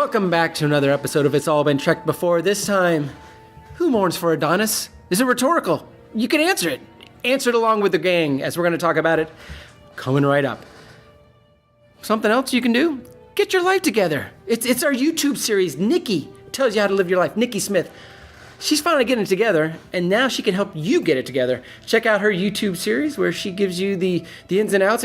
Welcome back to another episode of It's All Been Trekked Before. This time, who mourns for Adonais? Is it rhetorical? You can answer it. Answer it along with the gang, as we're going to talk about it coming right up. Something else you can do? Get your life together. It's our YouTube series. Nikki tells you how to live your life. Nikki Smith. She's finally getting it together, and now she can help you get it together. Check out her YouTube series where she gives you the ins and outs.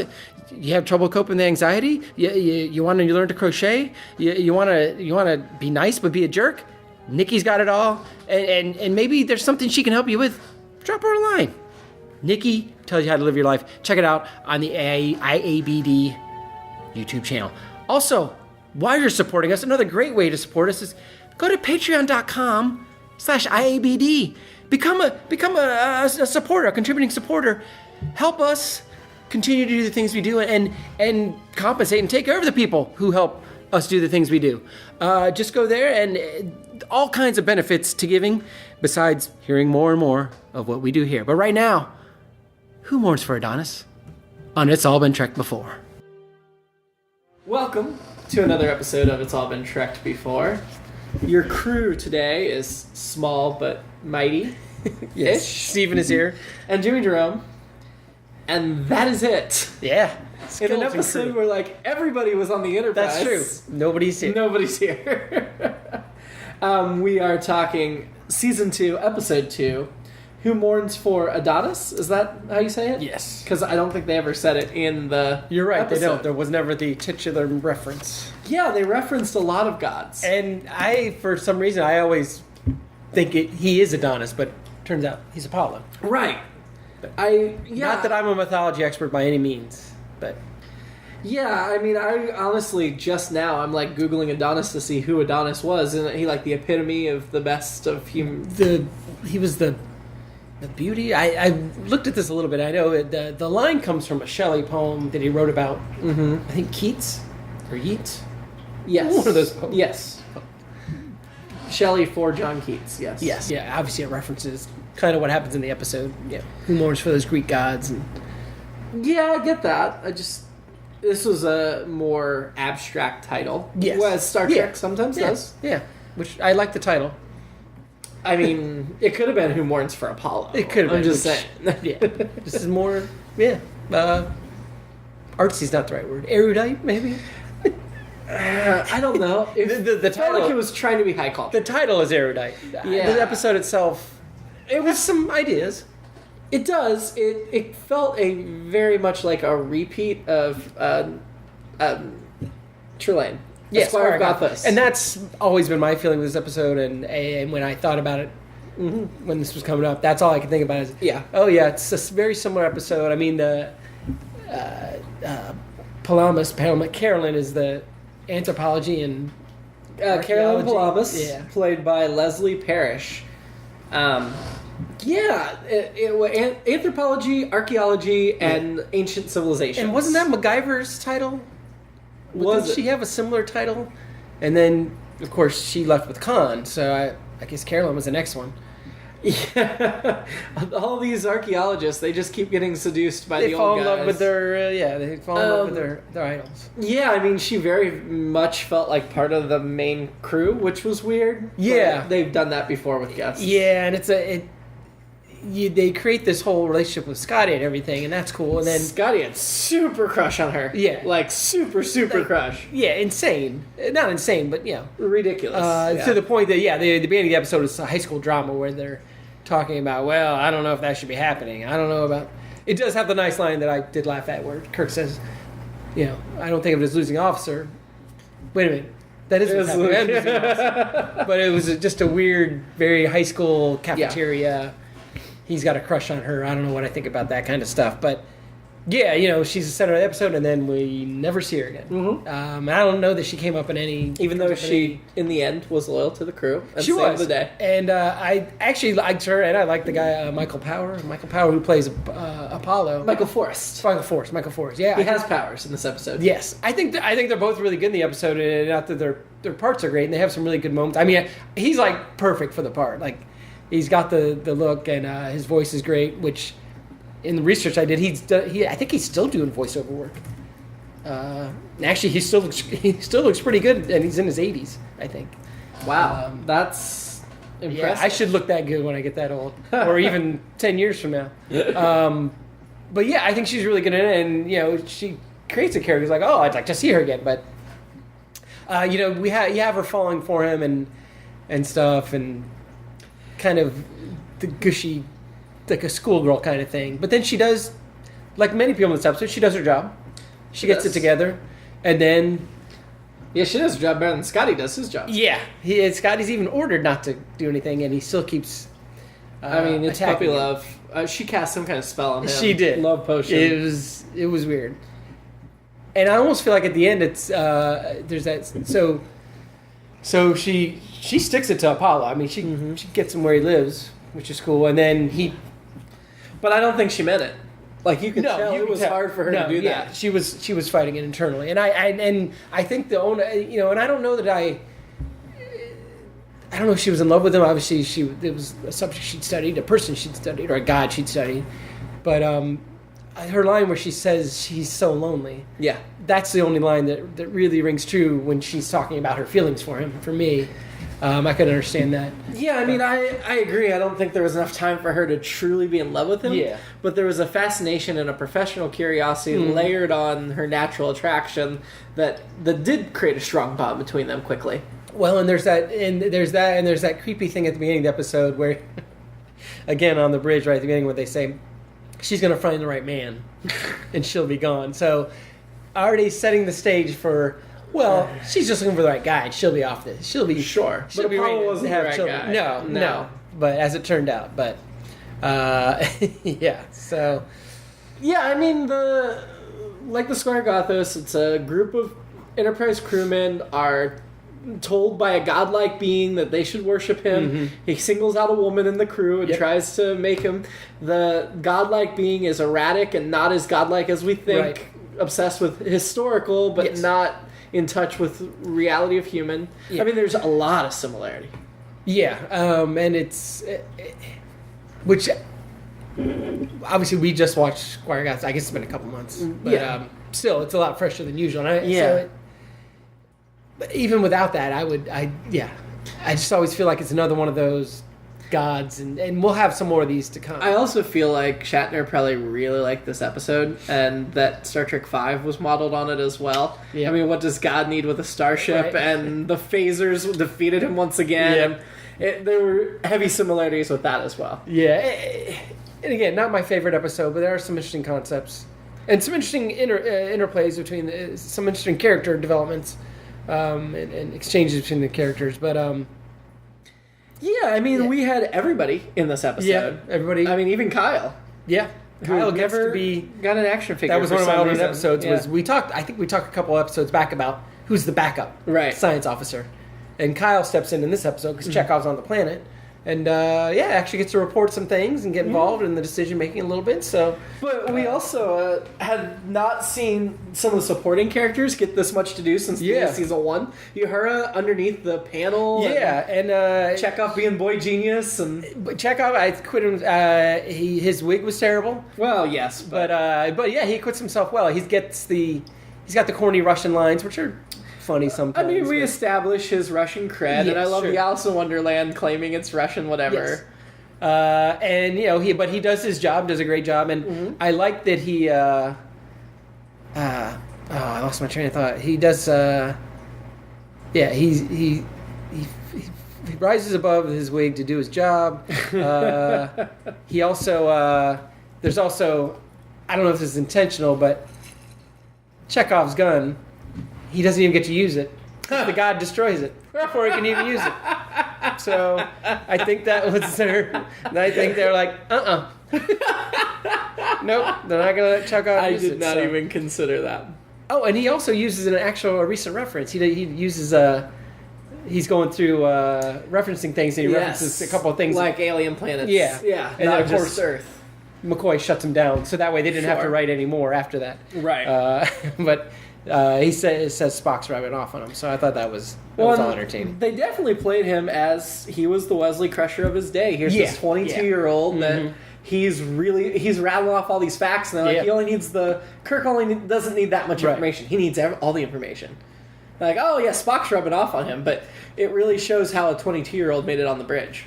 You have trouble coping with anxiety? You want to learn to crochet? You want to be nice but be a jerk? Nikki's got it all, and maybe there's something she can help you with. Drop her a line. Nikki tells you how to live your life. Check it out on the IABD YouTube channel. Also, while you're supporting us, another great way to support us is go to patreon.com/IABD. Become a supporter, a contributing supporter. Help us continue to do the things we do and compensate and take care of the people who help us do the things we do. Just go there, and all kinds of benefits to giving besides hearing more and more of what we do here. But right now, who mourns for Adonais? On It's All Been Trekked Before. Welcome to another episode of It's All Been Trekked Before. Your crew today is small but mighty. Yes, Stephen is here. And Jimmy-Jerome. And that is it. Yeah. In an episode where everybody was on the Enterprise. That's true. Nobody's here. We are talking Season 2, Episode 2, Who Mourns for Adonais? Is that how you say it? Yes. Because I don't think they ever said it in the You're right, episode. They don't. There was never the titular reference. Yeah, they referenced a lot of gods. And for some reason, I always think he is Adonais, but turns out he's Apollo. Right. Not that I'm a mythology expert by any means, but... Yeah, I mean, I honestly, just now, I'm Googling Adonais to see who Adonais was, and he the epitome of the best of human... He was the beauty. I looked at this a little bit. I know the line comes from a Shelley poem that he wrote about, I think Keats, or Yeats? Yes. One of those poems. Yes. Shelley for John Keats, yes. Yes, yeah, obviously it references kind of what happens in the episode. Yeah, who mourns for those Greek gods. Yeah, I get that. This was a more abstract title. Yes. As Star Trek sometimes does. Yeah, which I like the title. I mean, it could have been Who Mourns for Apollo. It could have been. I'm just saying. Yeah. This is more, artsy's not the right word. Erudite, maybe? I don't know. The title, it was trying to be high culture. The title is erudite. Yeah. The episode itself, it has some ideas. It does. It felt very much like a repeat of Trelane. Yes, Esquire Gothos. And that's always been my feeling with this episode. And when I thought about it, when this was coming up, that's all I could think about is, it's a very similar episode. I mean, the Carolyn is the anthropology and Carolyn Palamas, played by Leslie Parrish. Anthropology, archaeology, and ancient civilization. And wasn't that MacGyver's title? Didn't she have a similar title? And then, of course, she left with Khan, so I guess Carolyn was the next one. Yeah. All these archaeologists, they just keep getting seduced by the old guys. They fall in love with they fall in love with their idols. Yeah, I mean, she very much felt like part of the main crew, which was weird. Yeah. They've done that before with guests. Yeah, and they create this whole relationship with Scotty and everything, and that's cool. And then Scotty had super crush on her. Yeah. Super crush. Yeah, insane. Not insane, but, ridiculous. To the point that, the beginning of the episode is a high school drama where they're talking about, I don't know if that should be happening. I don't know about... It does have the nice line that I did laugh at where Kirk says, I don't think of it as losing officer. Wait a minute. That is what's happening. Losing officer. But it was just a weird, very high school cafeteria... Yeah. He's got a crush on her. I don't know what I think about that kind of stuff. But, she's the center of the episode, and then we never see her again. Mm-hmm. I don't know that she came up in any... Even though she, in the end, was loyal to the crew. She was. The day. And I actually liked her, and I like the guy, Michael Power. Michael Power, who plays Apollo. Michael Forrest. Michael Forrest, yeah. He has powers in this episode. Yes. I think they're both really good in the episode, and not that their parts are great, and they have some really good moments. I mean, he's, perfect for the part. He's got the look, and his voice is great, which in the research I did, I think he's still doing voiceover work. Actually, he still looks pretty good, and he's in his 80s, I think. Wow, that's impressive. Yeah, I should look that good when I get that old, or even 10 years from now. But yeah, I think she's really good in it, and you know, she creates a character who's like, oh, I'd like to see her again. But you know, you have her falling for him and stuff, and kind of the gushy, like a schoolgirl kind of thing. But then she does, like many people in this episode, she does her job. She gets it together, and then... Yeah, she does her job better than Scotty does his job. Yeah, Scotty's even ordered not to do anything, and he still keeps it's puppy love. She cast some kind of spell on him. She did. Love potion. It was weird. And I almost feel like at the end it's... there's that... So she sticks it to Apollo. I mean, she gets him where he lives, which is cool, and then he... But I don't think she meant it. Like you could tell it was hard for her to do that. She was fighting it internally, and I think the owner, you know, and I don't know that I don't know if she was in love with him. Obviously, it was a subject she'd studied, a person she'd studied, or a god she'd studied. But her line where she says she's so lonely, yeah, that's the only line that really rings true when she's talking about her feelings for him. For me. I could understand that. Yeah, I mean, I agree. I don't think there was enough time for her to truly be in love with him. Yeah. But there was a fascination and a professional curiosity layered on her natural attraction that did create a strong bond between them quickly. Well, and there's that creepy thing at the beginning of the episode where, again, on the bridge right at the beginning, where they say, she's going to find the right man, and she'll be gone. So, already setting the stage for... Well, she's just looking for the right guy, and she'll be off this. She'll be sure. She'll be ready to have children. No. But as it turned out, yeah. So, yeah. I mean, like the Squire Gothos, it's a group of Enterprise crewmen are told by a godlike being that they should worship him. Mm-hmm. He singles out a woman in the crew and tries to make him. The godlike being is erratic and not as godlike as we think. Right. Obsessed with historical, but not in touch with reality of human. Yeah. I mean, there's a lot of similarity. Yeah, and it's... which... Obviously, we just watched Squire Goths. I guess it's been a couple months. But still, it's a lot fresher than usual. But even without that, I just always feel like it's another one of those gods, and we'll have some more of these to come. I also feel like Shatner probably really liked this episode, and that Star Trek V was modeled on it as well. Yep. I mean, what does God need with a starship? Right. And the phasers defeated him once again. Yep. There were heavy similarities with that as well. Yeah, and again, not my favorite episode, but there are some interesting concepts and some interesting interplays between some interesting character developments and exchanges between the characters, but yeah, I mean, we had everybody in this episode. Yeah, everybody. I mean, even Kyle. Yeah, Kyle gets to be got an action figure. That was one of my older episodes. Was we talked? I think we talked a couple episodes back about who's the backup science officer, and Kyle steps in this episode because Chekhov's on the planet, and actually gets to report some things and get involved in the decision making a little bit. So, but we also had not seen some of the supporting characters get this much to do since season 1. Uhura underneath the panel, and Chekhov being boy genius, but Chekhov, I quit him. His wig was terrible. Well, yes, but yeah, he quits himself well. He's got the corny Russian lines, which are funny sometimes. I mean, we establish his Russian cred, and I love the Alice in Wonderland claiming it's Russian, whatever. Yes. And you know, he does his job, does a great job, and I like that he. I lost my train of thought. He does. He rises above his wig to do his job. He also. There's also, I don't know if this is intentional, but Chekhov's gun. He doesn't even get to use it. The god destroys it before he can even use it. So I think that was their... I think they're like, nope, they're not going to let Chekhov use it. I did not even consider that. Oh, and he also uses a recent reference. He uses... he's going through referencing things, and he references a couple of things. Like alien planets. Yeah. And not of course, just Earth. McCoy shuts him down, so that way they didn't have to write any more after that. Right. But... he says Spock's rubbing off on him, so I thought that was all entertaining. They definitely played him as he was the Wesley Crusher of his day. Here's this 22-year-old that he's rattling off all these facts, and they're like, he only needs Kirk only doesn't need that much information. He needs all the information. They're like, oh yeah, Spock's rubbing off on him, but it really shows how a 22-year-old made it on the bridge.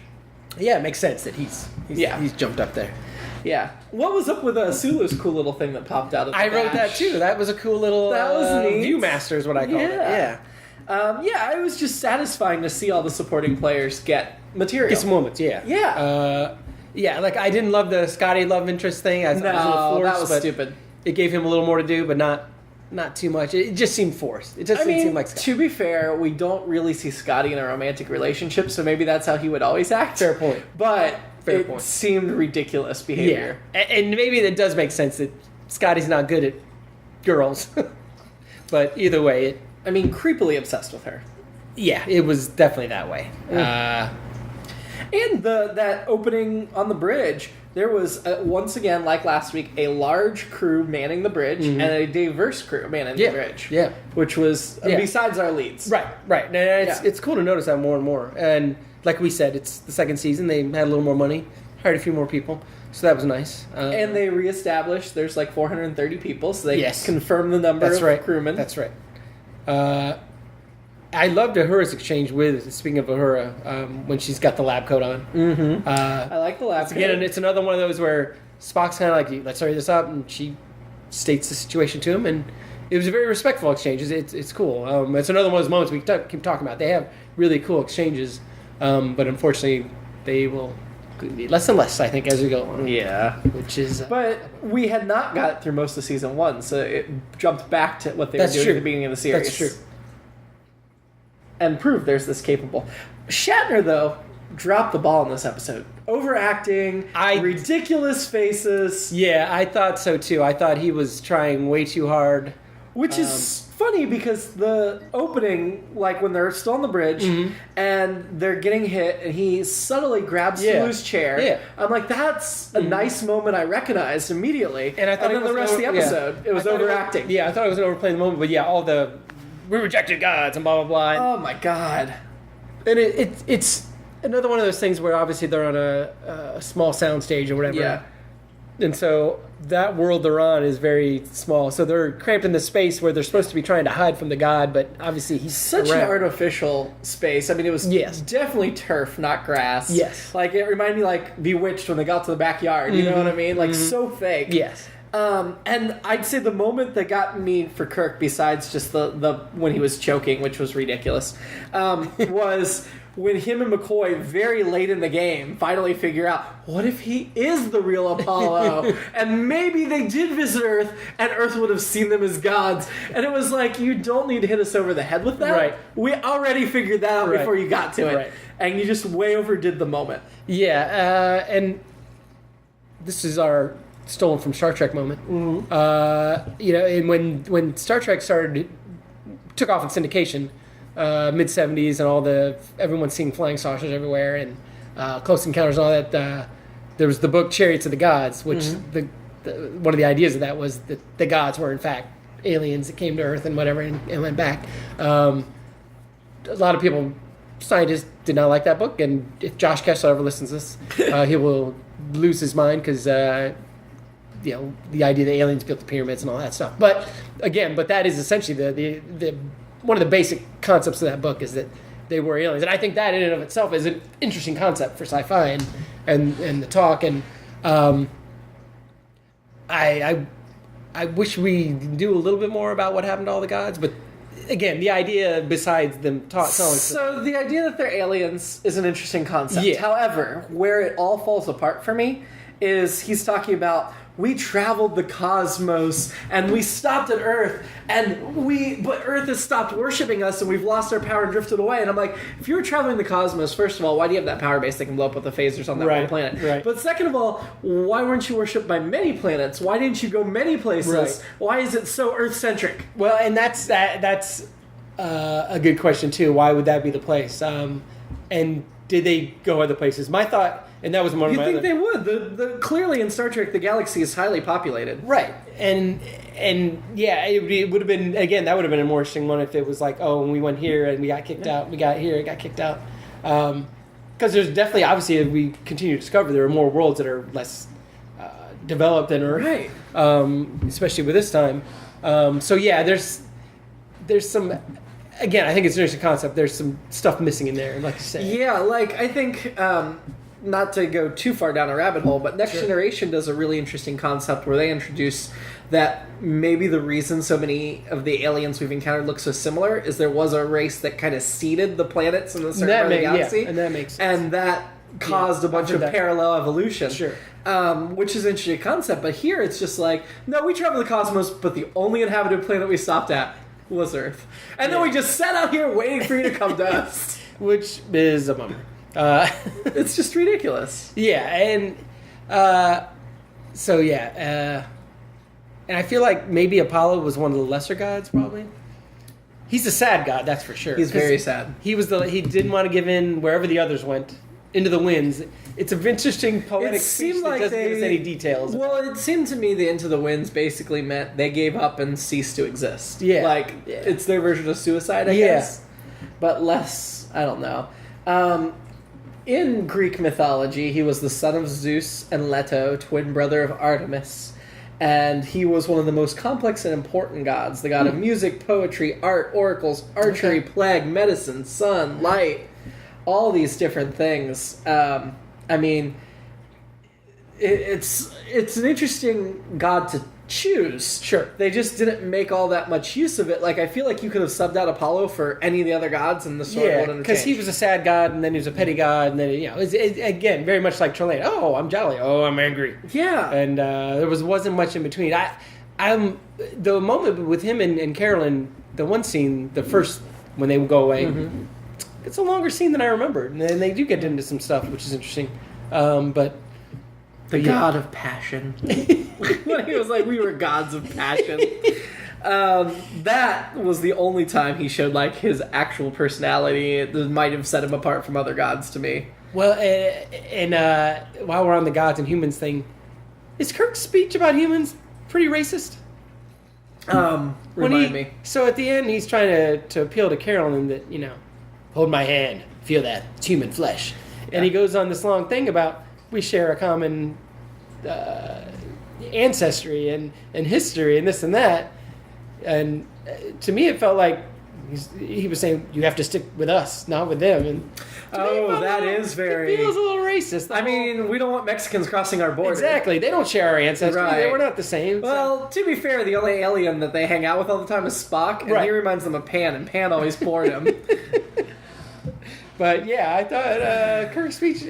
Yeah, it makes sense that he's jumped up there. Yeah. What was up with Sulu's cool little thing that popped out of the I wrote that dash? too. That was a cool little That was neat. Viewmaster is what I called it. Yeah. It was just satisfying to see all the supporting players get material. Get some moments, yeah. Yeah. Like I didn't love the Scotty love interest thing. I was a little forced, that was stupid. It gave him a little more to do, but not too much. It just seemed forced. It just didn't seem like Scotty. To be fair, we don't really see Scotty in a romantic relationship, so maybe that's how he would always act. Fair point. But it seemed ridiculous behavior. Yeah. And maybe that does make sense that Scotty's not good at girls. But either way, creepily obsessed with her. Yeah, it was definitely that way. And that opening on the bridge, there was, once again, like last week, a large crew manning the bridge and a diverse crew manning the bridge. Yeah. Which was besides our leads. Right. And it's cool to notice that more and more. And like we said, it's the second season. They had a little more money, hired a few more people. So that was nice. And they reestablished there's like 430 people, so they confirmed the number of crewmen. That's right. I loved Uhura's exchange with, speaking of Uhura, when she's got the lab coat on. Mm-hmm. I like the lab coat. Again, it's another one of those where Spock's kind of like, let's hurry this up, and she states the situation to him, and it was a very respectful exchange. It's cool. It's another one of those moments we keep talking about. They have really cool exchanges, but unfortunately, they will be less and less, I think, as we go on. Yeah. Which is... But we had not got through most of season one, so it jumped back to what they were doing at the beginning of the series. That's true. And proved there's this capable. Shatner, though, dropped the ball in this episode. Overacting, ridiculous faces. Yeah, I thought so too. I thought he was trying way too hard. Which is funny because the opening, like when they're still on the bridge and they're getting hit and he subtly grabs Sulu's chair. Yeah. I'm like, that's a nice moment I recognized immediately. And I thought then the rest of the episode, it was overacting. I thought it was an overplaying the moment, but all the... we rejected gods and blah, blah, blah. Oh, my God. And it's another one of those things where obviously they're on a small sound stage or whatever. Yeah. And so that world they're on is very small. So they're cramped in the space where they're supposed to be trying to hide from the god, but obviously he's such an artificial space. It was definitely turf, not grass. Yes. Like, it reminded me like Bewitched when they got to the backyard. You know what I mean? Like, so fake. Yes. And I'd say the moment that got me for Kirk, besides just the when he was choking, which was ridiculous, was when him and McCoy, very late in the game, finally figure out, what if he is the real Apollo? And maybe they did visit Earth, and Earth would have seen them as gods. And it was like, you don't need to hit us over the head with that. Right. We already figured that out before you got to it. Right. And you just way overdid the moment. Yeah, and this is our... stolen from Star Trek moment. Mm-hmm. And when Star Trek took off in syndication, mid 70s, and everyone's seeing flying saucers everywhere, and Close Encounters and all that. There was the book Chariots of the Gods, which one of the ideas of that was that the gods were in fact aliens that came to Earth and whatever and went back. A lot of people, scientists, did not like that book, and if Josh Kessler ever listens to this, he will lose his mind because. The idea that aliens built the pyramids and all that stuff. But that is essentially the one of the basic concepts of that book is that they were aliens. And I think that in and of itself is an interesting concept for sci-fi and the talk. And I wish we knew a little bit more about what happened to all the gods. But again, the idea besides them telling... So the idea that they're aliens is an interesting concept. Yeah. However, where it all falls apart for me is he's talking about... we traveled the cosmos, and we stopped at Earth, but Earth has stopped worshiping us, and we've lost our power and drifted away. And I'm like, if you were traveling the cosmos, first of all, why do you have that power base that can blow up with the phasers on that one planet? Right. But second of all, why weren't you worshipped by many planets? Why didn't you go many places? Right. Why is it so Earth-centric? Well, and that's a good question, too. Why would that be the place? And did they go other places? My thought... and that was one of my... You think they would? Clearly in Star Trek, the galaxy is highly populated. Right. And yeah, it would have been... again, that would have been a more interesting one if it was like, oh, and we went here and we got kicked out. We got here, it got kicked out. Because there's definitely... obviously, as we continue to discover, there are more worlds that are less developed than Earth, Right. Especially with this time. So yeah, there's some. Again, I think it's an interesting concept. There's some stuff missing in there, like you said. Yeah, like I think not to go too far down a rabbit hole, but Next Generation does a really interesting concept where they introduce that maybe the reason so many of the aliens we've encountered look so similar is there was a race that kind of seeded the planets in a certain part of the galaxy. Yeah, and that makes sense. And that caused a bunch of parallel evolution. Sure. Which is an interesting concept, but here it's just like, no, we travel the cosmos, but the only inhabited planet we stopped at was Earth. And then we just sat out here waiting for you to come to us. Which is a bummer. It's just ridiculous. Yeah, and and I feel like maybe Apollo was one of the lesser gods, probably. He's a sad god, that's for sure. He's very sad. He didn't want to give in wherever the others went, into the winds. It's an interesting poetic speech that doesn't give us any details. Well, it seemed to me the Into the Winds basically meant they gave up and ceased to exist. Yeah. It's their version of suicide, I guess. But less, I don't know. In Greek mythology, he was the son of Zeus and Leto, twin brother of Artemis. And he was one of the most complex and important gods. The god of music, poetry, art, oracles, archery, plague, medicine, sun, light, all these different things. I mean, it's an interesting god to choose. Sure. They just didn't make all that much use of it. Like, I feel like you could have subbed out Apollo for any of the other gods and the story wouldn't have because he was a sad god, and then he was a petty god, and then, it's again, very much like Trelane. Oh, I'm jolly. Oh, I'm angry. Yeah. And there wasn't much in between. I'm the moment with him and Carolyn, the one scene, the first, when they go away, it's a longer scene than I remembered, and then they do get into some stuff, which is interesting. But the god of passion. When he was like, we were gods of passion. That was the only time he showed like his actual personality. It might have set him apart from other gods to me. Well, and while we're on the gods and humans is Kirk's speech about humans pretty racist? Remind me. So at the end, he's trying to appeal to Carolyn that, hold my hand, feel that, it's human flesh. Yeah. And he goes on this long thing about we share a common ancestry and history and this and that. And to me, it felt like he was saying, you have to stick with us, not with them. And it feels a little racist. I mean, we don't want Mexicans crossing our border. Exactly. They don't share our ancestry. Right. We're not the same. Well, to be fair, the only alien that they hang out with all the time is Spock, and he reminds them of Pan, and Pan always bored him. But yeah, I thought Kirk's speech,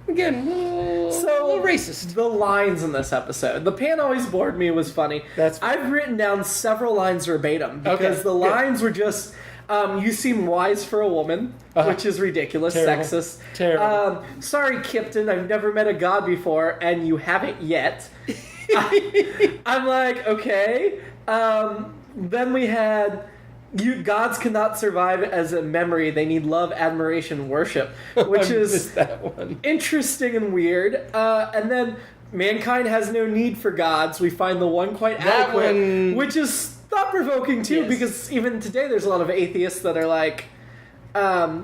again, a little racist. The lines in this episode. The Pan always bored me was funny. I've written down several lines verbatim, because the lines were just... you seem wise for a woman, which is ridiculous, sexist. Terrible. Sorry, Kipton, I've never met a god before, and you haven't yet. I'm like, okay. Then we had, gods cannot survive as a memory. They need love, admiration, worship, which is interesting and weird. And then mankind has no need for gods. We find the one quite adequate, which is... thought-provoking too, because even today there's a lot of atheists that are like,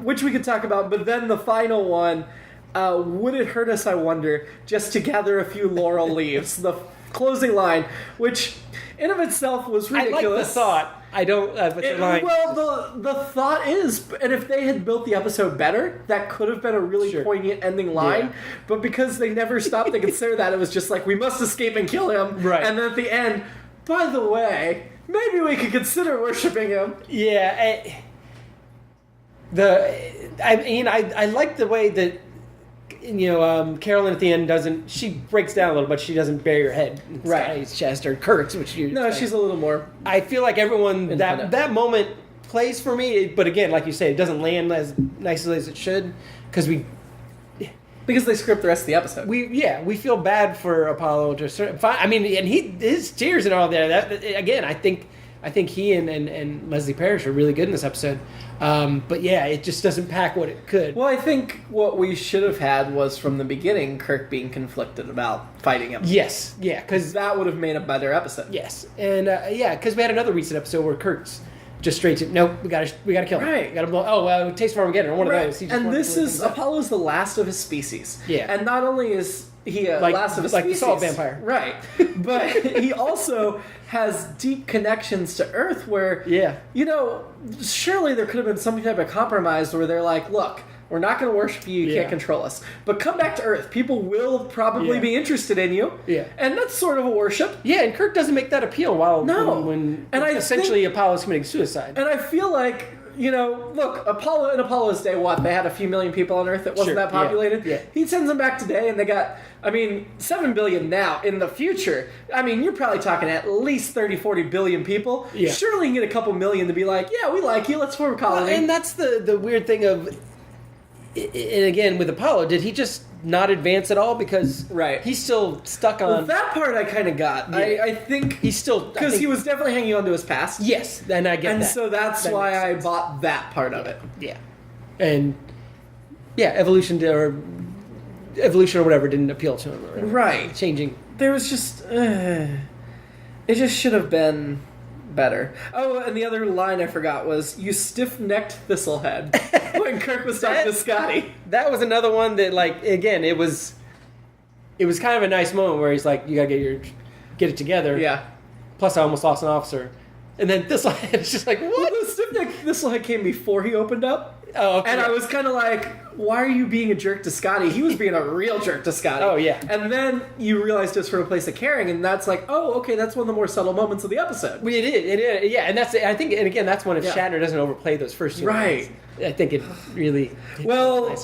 which we could talk about, but then the final one, would it hurt us, I wonder, just to gather a few laurel leaves? The closing line, which in of itself was ridiculous. I like the thought. I don't, but the line... Well, the thought is, and if they had built the episode better, that could have been a really poignant ending line, but because they never stopped to consider that, it was just like, we must escape and kill him, and then at the end, by the way... maybe we could consider worshiping him. Yeah, I like the way that Carolyn at the end doesn't. She breaks down a little, but she doesn't bury her head in Scotty's chest or Kirk's, which you. No, she's a little more. I feel like everyone that moment plays for me, but again, like you say, it doesn't land as nicely as it should because they script the rest of the episode. We feel bad for Apollo to a certain. I mean, and his tears and all there. That again, I think he and Leslie Parrish are really good in this episode. But yeah, it just doesn't pack what it could. Well, I think what we should have had was from the beginning Kirk being conflicted about fighting him. Yes, yeah, because that would have made a better episode. Yes, and because we had another recent episode where Kirk's just straight to nope. We gotta kill him. Right. We gotta blow. Taste for Armageddon or one of those. And this is Apollo's the last of his species. Yeah. And not only is he like last of his like the species. salt vampire, right? But he also has deep connections to Earth, where surely there could have been some type of compromise where they're like, look, we're not going to worship you. You can't control us. But come back to Earth. People will probably be interested in you. Yeah. And that's sort of a worship. Yeah, and Kirk doesn't make that appeal when essentially Apollo's committing suicide. And I feel like, look, in Apollo's day, they had a few million people on Earth. It wasn't that populated. Yeah. He sends them back today, and they got, 7 billion now. In the future, you're probably talking at least 30, 40 billion people. Yeah. Surely you can get a couple million to be like, yeah, we like you, let's form a colony. Well, and that's the weird thing of... And again, with Apollo, did he just not advance at all? Because he's still stuck on... Well, that part I kind of got. Yeah. I think... He's still... Because he was definitely hanging on to his past. Yes, and I get that. And so that's why I bought that part of it. Yeah. And, evolution or whatever didn't appeal to him. Right. Changing. There was just... it just should have been... better. Oh, and the other line I forgot was, you stiff-necked thistlehead, when Kirk was talking to Scotty. That was another one that, again, it was kind of a nice moment where he's like, you gotta get it together. Yeah. Plus, I almost lost an officer. And then Thistlehead is just like, what? Well, the stiff-necked thistlehead came before he opened up. Oh, okay. And I was kind of like, why are you being a jerk to Scotty? He was being a real jerk to Scotty. Oh, yeah. And then you realized it's from a place of caring, and that's like, oh, okay, that's one of the more subtle moments of the episode. It is. Yeah, and that's one if Shatner doesn't overplay those first two lines. I think it really... Well,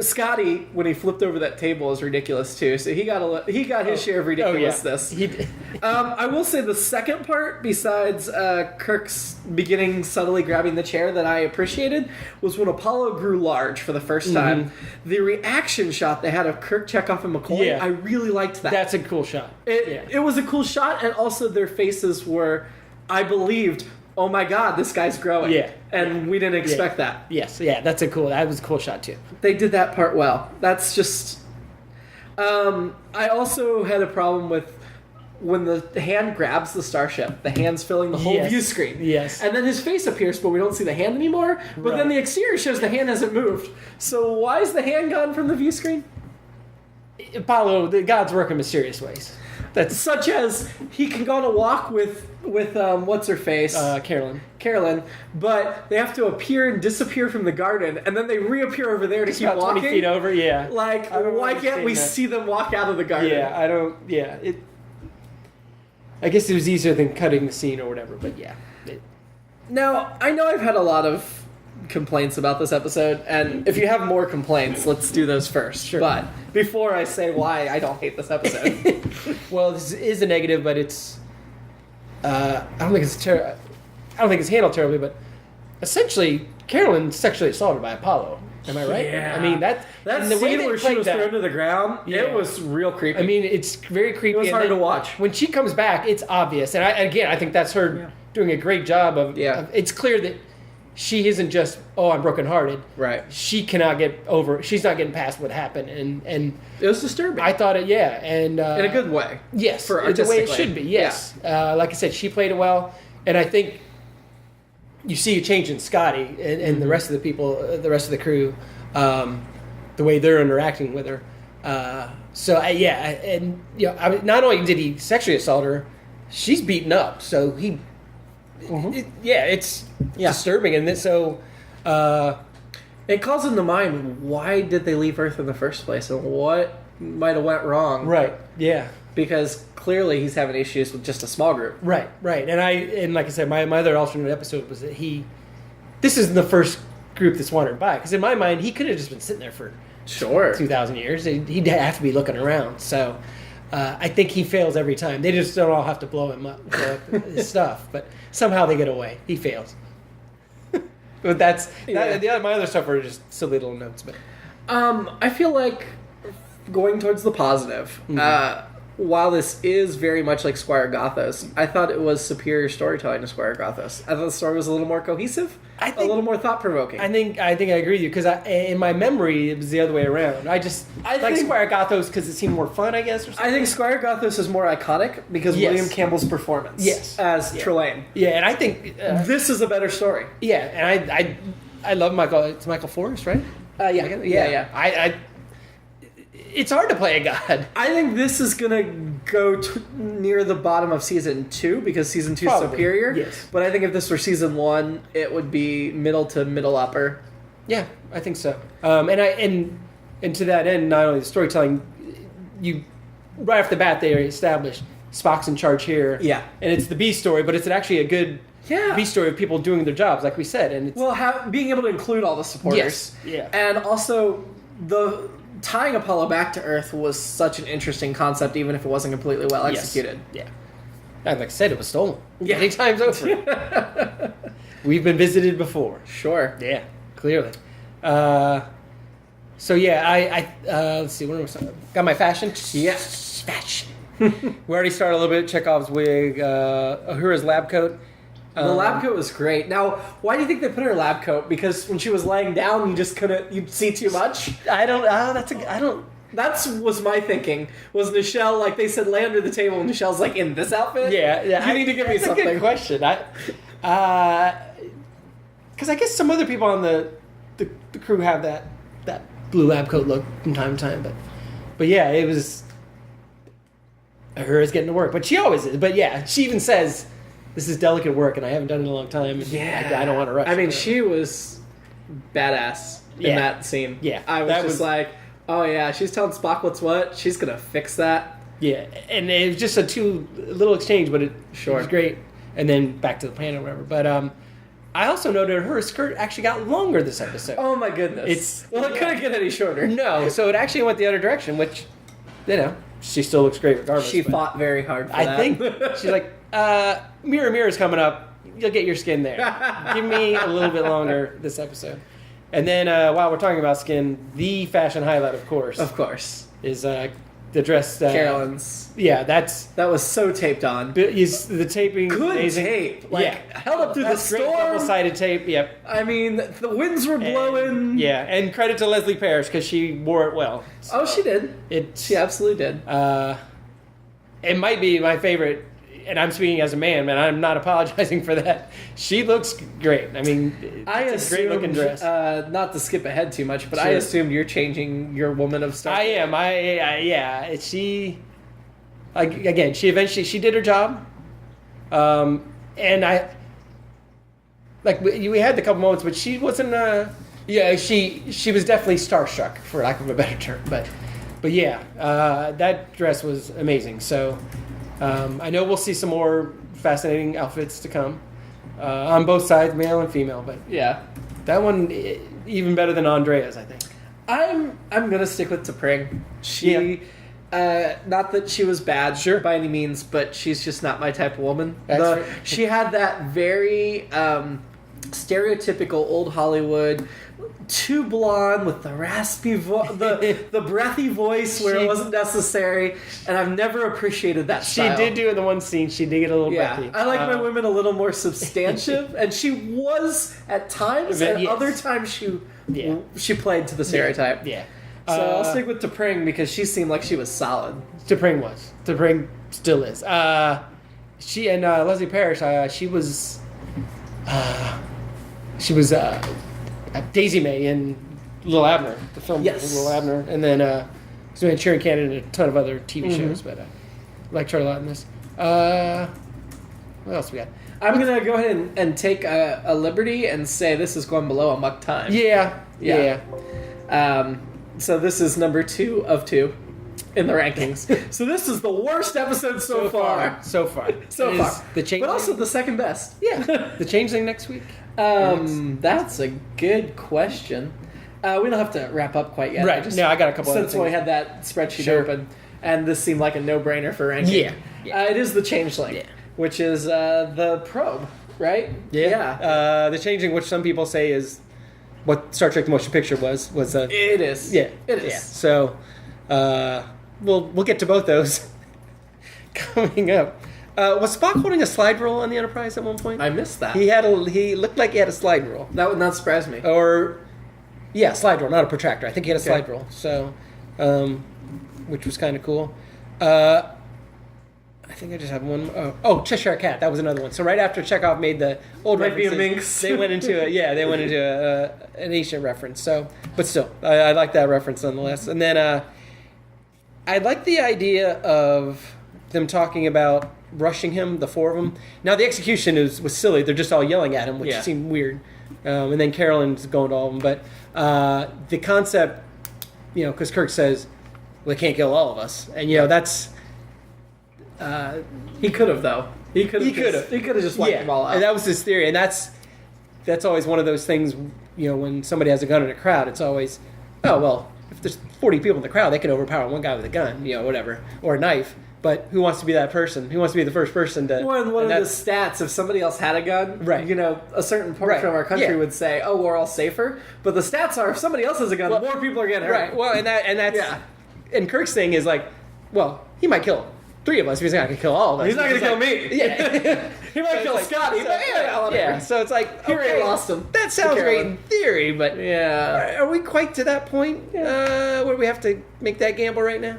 Scotty, when he flipped over that table, is ridiculous too. So he got his share of ridiculousness. He did. I will say the second part, besides Kirk's beginning subtly grabbing the chair, that I appreciated was when Apollo grew large for the first time. The reaction shot they had of Kirk, Chekhov, and McCoy, I really liked that. That's a cool shot. It was a cool shot, and also their faces were, I believed, oh my god, this guy's growing. Yeah. And we didn't expect that. Yes, that was a cool shot too. They did that part well. That's just... I also had a problem with when the hand grabs the starship. The hand's filling the whole view screen. Yes. And then his face appears, but we don't see the hand anymore. But then the exterior shows the hand hasn't moved. So why is the hand gone from the view screen? Apollo, the gods work in mysterious ways. That's such as he can go on a walk with what's her face, Carolyn, but they have to appear and disappear from the garden, and then they reappear over there to keep about walking. 20 feet over, yeah. Like, why can't we see them walk out of the garden? Yeah, I don't. Yeah, I guess it was easier than cutting the scene or whatever, but yeah. Now, I know I've had a lot of complaints about this episode, and if you have more complaints, let's do those first. Sure. But before I say why I don't hate this episode, well, this is a negative, but it's I don't think it's handled terribly. But essentially, Carolyn's sexually assaulted by Apollo. Am I right? Yeah. I mean that and the the way scene where she was thrown to the ground, it was real creepy. I mean, it's very creepy. It was hard to watch. When she comes back, it's obvious, and I think that's her doing a great job of. It's clear that she isn't just, I'm brokenhearted. Right. She cannot get over. She's not getting past what happened, and it was disturbing. I thought and in a good way. Yes, for the way it should be. Yes, like I said, she played it well, and I think you see a change in Scotty and the rest of the people, the rest of the crew, the way they're interacting with her. Not only did he sexually assault her, she's beaten up. So he. It's disturbing, and so it calls into mind, why did they leave Earth in the first place, and what might have went wrong? Right. Yeah. Because clearly he's having issues with just a small group. Right. And like I said, my other alternate episode was that this isn't the first group that's wandered by, because in my mind he could have just been sitting there for 2,000 years. He'd have to be looking around. So. I think he fails every time. They just don't all have to blow him up, his stuff, but somehow they get away. He fails. But my other stuff are just silly little notes. But I feel like going towards the positive. While this is very much like Squire Gothos, I thought it was superior storytelling to Squire Gothos. I thought the story was a little more cohesive, a little more thought-provoking. I think I agree with you, because in my memory it was the other way around. I like Squire Gothos because it seemed more fun, I guess. Or something. I think Squire Gothos is more iconic because William Campbell's performance, as Trelane. Yeah, and I think this is a better story. Yeah, and I love Michael. It's Michael Forrest, right? Yeah. it's hard to play a god. I think this is gonna go near the bottom of season 2 because season 2 is superior. Yes. But I think if this were season 1, it would be middle to middle upper. Yeah, I think so. And to that end, not only the storytelling, you right off the bat they established Spock's in charge here. Yeah. And it's the B story, but it's actually a good B story of people doing their jobs, like we said. And it's, being able to include all the supporters. Yes. Yeah. And also the tying Apollo back to Earth was such an interesting concept, even if it wasn't completely well executed. Yeah. Like I said, it was stolen. Yeah. Many times over. We've been visited before. Sure. Yeah, clearly. So yeah, I let's see. What am I got my fashion? Yes, fashion. We already started a little bit. Chekhov's wig, Uhura's lab coat. The lab coat was great. Now, why do you think they put her lab coat? Because when she was laying down, you'd see too much? I don't. That was my thinking. Was Nichelle, like they said, lay under the table, and Nichelle's like, in this outfit? Yeah. You need to give me something. That's a good question. Because I guess some other people on the crew have that blue lab coat look from time to time, but yeah, it was Uhura's getting to work, but she always is. But yeah, she even says, "This is delicate work, and I haven't done it in a long time. And I don't want to rush." I mean, she was badass in that scene. Yeah, I was just like, oh yeah, she's telling Spock what's what. She's gonna fix that. Yeah, and it was just a little exchange, but it was great. And then back to the planet or whatever. But I also noted her skirt actually got longer this episode. Oh my goodness! It couldn't get any shorter. No, so it actually went the other direction, which, she still looks great regardless. She fought very hard for that. I think she's like, Mirror's coming up. You'll get your skin there. Give me a little bit longer this episode. And then while we're talking about skin, the fashion highlight, of course, is the dress. Carolyn's. Yeah, that was so taped on. The taping, good amazing. Tape. Held up through the storm. Double-sided tape. Yep. I mean, the winds were blowing. And credit to Leslie Parrish because she wore it well. So she did. She absolutely did. It might be my favorite. And I'm speaking as a man, I'm not apologizing for that. She looks great. I mean, it's a great looking dress. Not to skip ahead too much, but I assumed you're changing your woman of Star. I am. Yeah. She, again, she did her job. And we had the couple moments, but she wasn't. She was definitely starstruck, for lack of a better term. But yeah, that dress was amazing. So. I know we'll see some more fascinating outfits to come on both sides, male and female. But yeah, that one even better than Andrea's, I think. I'm gonna stick with T'Pring. She, not that she was bad by any means, but she's just not my type of woman. She had that very stereotypical old Hollywood. Too blonde with the raspy the breathy voice where it wasn't necessary, and I've never appreciated that style. She did do in the one scene. She did get a little breathy. I like my women a little more substantive, and she was at times, and other times she played to the stereotype. Yeah. So I'll stick with T'Pring because she seemed like she was solid. T'Pring still is. She and Leslie Parrish. She was Daisy May in Little Abner, the film Little Abner, and then she's been a cheering candidate in a ton of other TV shows, but I liked her a lot in this. What else we got? I'm going to go ahead and take a liberty and say this is going below Amok Time. Yeah. So this is number 2 of 2 in the rankings. So this is the worst episode so far. So far. But also the second best. Yeah. The Changeling next week? That's a good question. We don't have to wrap up quite yet. Right. I got a couple since we had that spreadsheet open, and this seemed like a no-brainer for ranking. Yeah. It is the Changeling, which is the probe, right? Yeah. The Changeling, which some people say is what Star Trek: The Motion Picture was. It is. Yeah. It is. Yeah. So, we'll get to both those coming up. Was Spock holding a slide rule on the Enterprise at one point? I missed that. He looked like he had a slide rule. That would not surprise me. Slide rule, not a protractor. I think he had a slide rule. So, which was kind of cool. I think I just have one. Cheshire Cat. That was another one. So right after Chekhov made the old might be a references, minx. they went into an ancient reference. So, but still, I like that reference nonetheless. And then I like the idea of them talking about rushing him, the four of them. Now, the execution was silly. They're just all yelling at him, which seemed weird. And then Carolyn's going to all of them. But the concept, because Kirk says, well, they can't kill all of us. And, that's... he could have, though. He could have just wiped them all out. And that was his theory. And that's always one of those things, when somebody has a gun in a crowd, it's always, oh, well, if there's 40 people in the crowd, they can overpower one guy with a gun, whatever, or a knife. But who wants to be that person? Who wants to be the first person to... One of the stats, if somebody else had a gun, right. A certain portion of our country would say, oh, we're all safer. But the stats are, if somebody else has a gun, more people are getting hurt. Right, well, and that's... And Kirk's thing is like, well, he might kill 3 of us. He's not going to kill all of us. He's not going to kill me. Yeah. He might kill Scotty. So it's like, he already lost him. That sounds great in theory, but are we quite to that point where we have to make that gamble right now?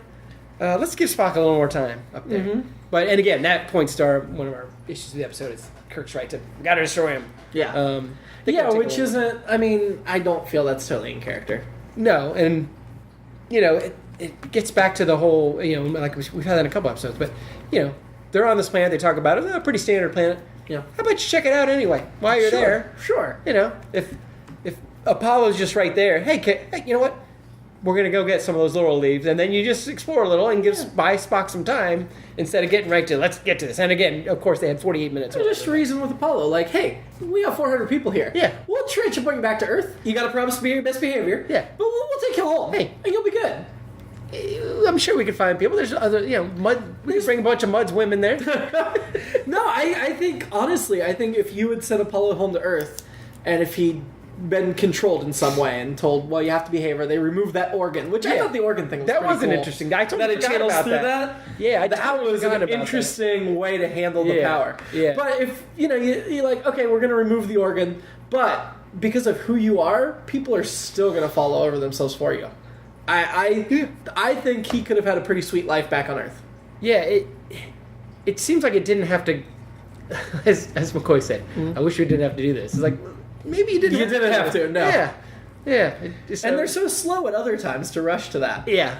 Let's give Spock a little more time up there. Mm-hmm. And again, that points to one of our issues of the episode is Kirk's right to, we got to destroy him. Yeah. Which isn't, I don't feel that's totally in character. No, and, it gets back to the whole, like we've had that in a couple episodes, but, they're on this planet, they talk about it, it's a pretty standard planet. Yeah. How about you check it out anyway, while you're there? Sure. If Apollo's just right there, hey, you know what? We're going to go get some of those laurel leaves, and then you just explore a little and buy Spock some time instead of getting right to, let's get to this. And again, of course, they had 48 minutes. Just reason with Apollo, like, hey, we have 400 people here. Yeah. We'll try to bring you back to Earth. You got to promise to be your best behavior. Yeah. But we'll take you home. Hey. And you'll be good. I'm sure we could find people. There's other, we could bring a bunch of Mudd's women there. No, I think, honestly, if you had sent Apollo home to Earth, and if he'd been controlled in some way and told, well, you have to behave, or they removed that organ, which I thought the organ thing was that pretty was an cool. interesting. I totally that it channels about through that. Yeah, that was an interesting way to handle the power. Yeah. But if you're like, okay, we're going to remove the organ, but because of who you are, people are still going to fall over themselves for you. I think he could have had a pretty sweet life back on Earth. Yeah, it seems like it didn't have to. As McCoy said, I wish we didn't have to do this. It's like, maybe you didn't. You didn't have to. No. Yeah. And they're so slow at other times to rush to that. Yeah.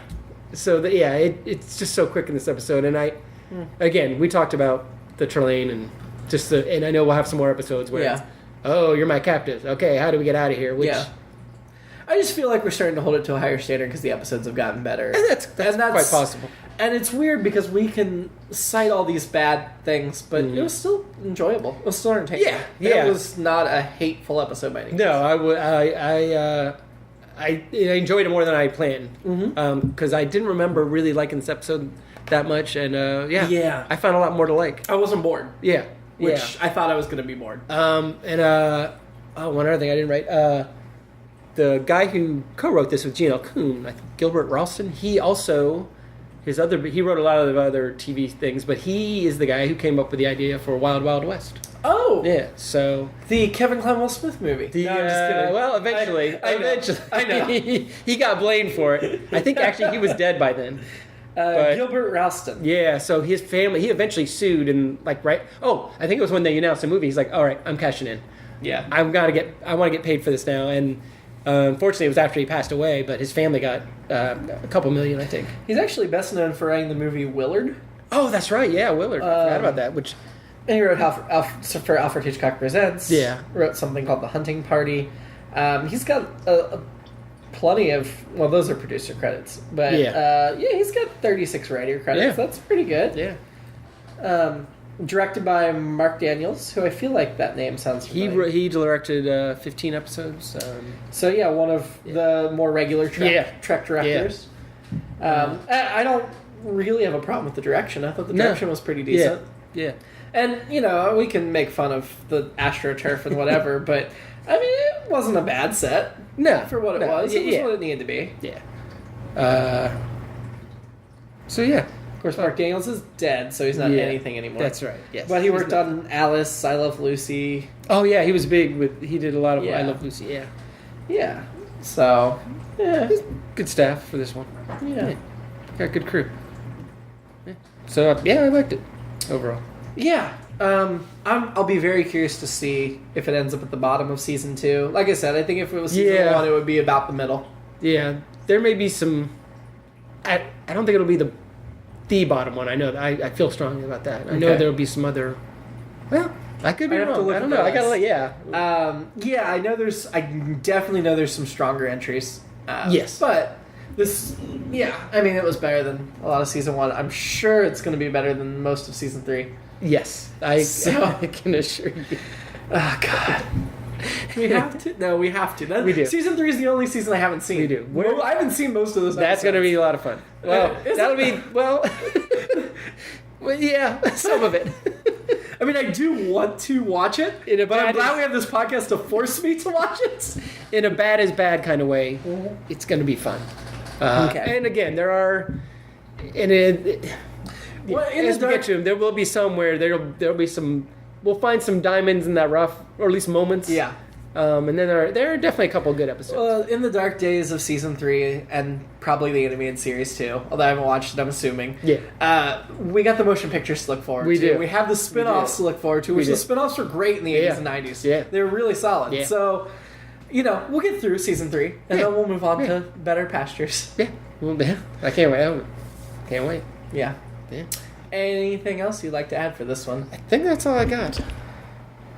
So it's just so quick in this episode, and again, we talked about the Trelane and and I know we'll have some more episodes where it's, oh, you're my captive. Okay, how do we get out of here? I just feel like we're starting to hold it to a higher standard because the episodes have gotten better. And that's quite possible. And it's weird because we can cite all these bad things, but it was still enjoyable. It was still entertaining. Yeah. It was not a hateful episode by any means. No, I enjoyed it more than I planned. Because I didn't remember really liking this episode that much, and I found a lot more to like. I wasn't bored. Yeah. Which I thought I was going to be bored. One other thing I didn't write. The guy who co-wrote this with Gene L. Kuhn, I think Gilbert Ralston, he also... he wrote a lot of other TV things, but he is the guy who came up with the idea for Wild Wild West. Oh! Yeah, so... The Kevin Kline Will Smith movie. No, I'm just kidding. Well, eventually. I know. He got blamed for it. I think actually he was dead by then. Gilbert Ralston. Yeah, so his family, he eventually sued and I think it was when they announced the movie, he's like, all right, I'm cashing in. Yeah. I want to get paid for this now, and... unfortunately, it was after he passed away, but his family got a couple million, I think. He's actually best known for writing the movie Willard. Oh, that's right. Yeah, Willard. I forgot about that. And he wrote for Alfred Hitchcock Presents. Yeah. Wrote something called The Hunting Party. He's got plenty of... Well, those are producer credits. But, he's got 36 writer credits. Yeah. That's pretty good. Yeah. Directed by Mark Daniels, who I feel like that name sounds familiar. He directed 15 episodes. One of the more regular Trek directors. Yeah. I don't really have a problem with the direction. I thought the direction was pretty decent. Yeah. And, we can make fun of the AstroTurf and whatever, but, it wasn't a bad set. No. For what it was. It was what it needed to be. Yeah. Of course, Mark Daniels is dead, so he's not anything anymore. That's right, yes. But he worked on Alice, I Love Lucy. Oh, yeah, he was big he did a lot of I Love Lucy, yeah. Yeah. So, good staff for this one. Yeah. Got a good crew. Yeah. So, I liked it overall. Yeah. I'll be very curious to see if it ends up at the bottom of season 2. Like I said, I think if it was season 1, it would be about the middle. Yeah. There may be some... I don't think it'll be the bottom one. I know that. I feel strongly about that. I know Okay. there'll be some other. Well, I could be I have to wrong. look I don't at know. I gotta those. yeah. Yeah, I definitely know there's some stronger entries. Yes. But this, yeah, I mean, it was better than a lot of season 1. I'm sure it's going to be better than most of season 3. Yes, I can assure you. Oh, God. We have to? No, we have to. We do. Season 3 is the only season I haven't seen. We do. Well, I haven't seen most of those That's going to be a lot of fun. Well, Is that'll it? be well. Well, yeah, some of it. I mean, I do want to watch it, In a but I'm bad- glad we have this podcast to force me to watch it. In a bad is bad kind of way, it's going to be fun. Okay. And again, there are, and it, Well, in as the we dark- get to them, there will be somewhere there'll be some. We'll find some diamonds in that rough, or at least moments. Yeah. And then there are definitely a couple of good episodes. Well, in the dark days of season 3, and probably the animated series too, although I haven't watched it, I'm assuming. Yeah. We got the motion pictures to look forward We to. do. We have the spin-offs to look forward to, which We the do. spin-offs were great in the 80s Yeah. and 90s. Yeah. They were really solid. Yeah. So, we'll get through season 3, and Yeah. then we'll move on Yeah. to better pastures. Yeah. Well, yeah. I can't wait. Can't wait. Yeah. Yeah. Anything else you'd like to add for this one? I think that's all I got.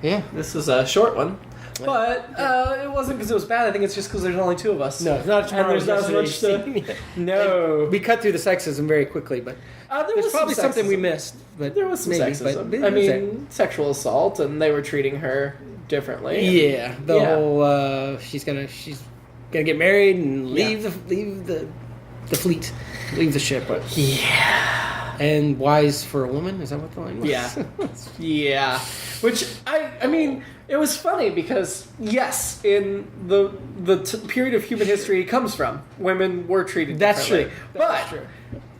Yeah. This is a short one. But it wasn't because it was bad. I think it's just because there's only 2 of us. No, it's not. And there's not as much to... No. We cut through the sexism very quickly, but There there's was probably some something we sexism. missed. But There was some maybe, sexism. but- I mean, sexual assault, and they were treating her differently. yeah, the Yeah. whole she's gonna get married and leave the fleet, leave the ship. But Yeah. and wise for a woman, is that what the line was? Yeah. Yeah. Which, I mean, it was funny because, yes, in the period of human history it comes from, women were treated That's differently. true. That's But true.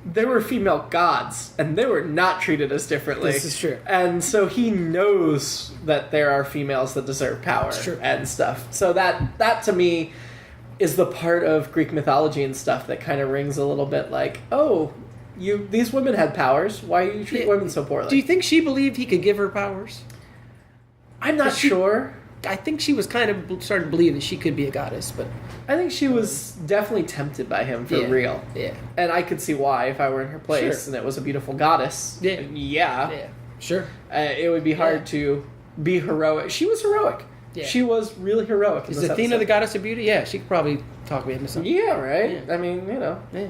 there were female gods, and they were not treated as differently. This is true. And so he knows that there are females that deserve power True. and stuff. So that to me is the part of Greek mythology and stuff that kind of rings a little bit like, oh, these women had powers. Why do you treat women so poorly? Do you think she believed he could give her powers? I'm not sure. I think she was kind of starting to believe that she could be a goddess, but I think she was definitely tempted by him for Yeah. real. yeah, And I could see why if I were in her place Sure. and it was a beautiful goddess. Yeah. Yeah. sure. It would be hard to be heroic. She was heroic. Yeah. She was really heroic. in Is this Athena the episode. goddess of beauty? Yeah, she could probably talk me into something. Yeah, right? Yeah. I mean, Yeah.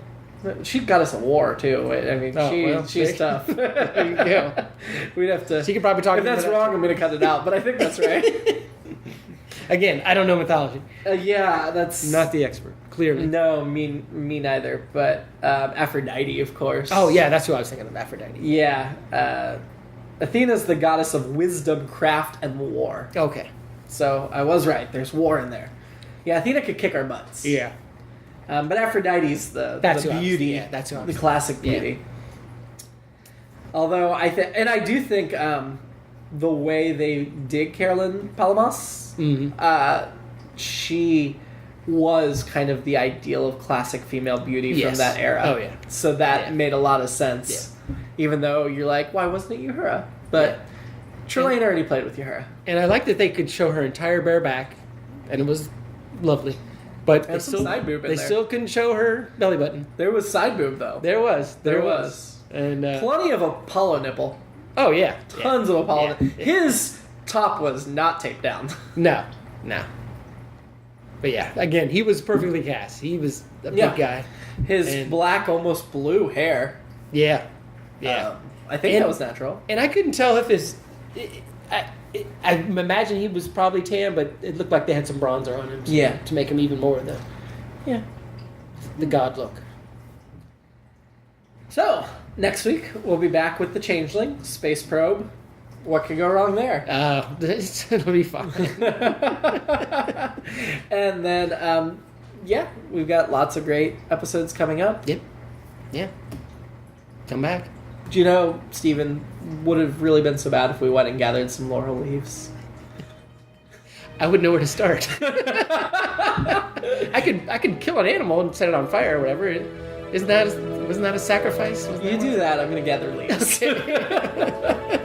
She got us a war, too. I mean, Oh, she's well, tough. There you go. We'd have to... She could probably talk If me into that's that, wrong, too. I'm going to cut it out, but I think that's right. Again, I don't know mythology. Yeah, that's... Not the expert, clearly. No, me neither. But Aphrodite, of course. Oh, yeah, that's who I was thinking of, Aphrodite. Yeah. Athena's the goddess of wisdom, craft, and war. Okay. So I was right. There's war in there. Yeah, Athena could kick our butts. Yeah. But Aphrodite's the That's who I was- beauty. yeah, that's who I the was- classic beauty. Although I do think the way they did Carolyn Palamos, she was kind of the ideal of classic female beauty from Yes. that era. Oh, yeah. So that Yeah. made a lot of sense. Even though you're like, why wasn't it Uhura? But Trelane already played with Uhura. And I like that they could show her entire bare back, and it was lovely. But And some side boob in they there. still couldn't show her belly button. There was side boob though. There was. There was. And, Plenty of Apollo nipple. oh, yeah. Tons of Apollo. Yeah, yeah. His top was not taped down. No. But yeah, again, he was perfectly cast. He was a big Yeah. guy. His And- black, almost blue hair. Yeah. Yeah. I think And- that was natural. And I couldn't tell if I imagine he was probably tan, but it looked like they had some bronzer on him to make him even more the god look. So, next week, we'll be back with the Changeling, Space Probe. What could go wrong there? It'll be fine. And then, we've got lots of great episodes coming up. Yep. Yeah. Come back. Do you know, Steven, would have really been so bad if we went and gathered some laurel leaves? I wouldn't know where to start. I could kill an animal and set it on fire or whatever. Wasn't that a sacrifice? You do that, I'm going to gather leaves. Okay.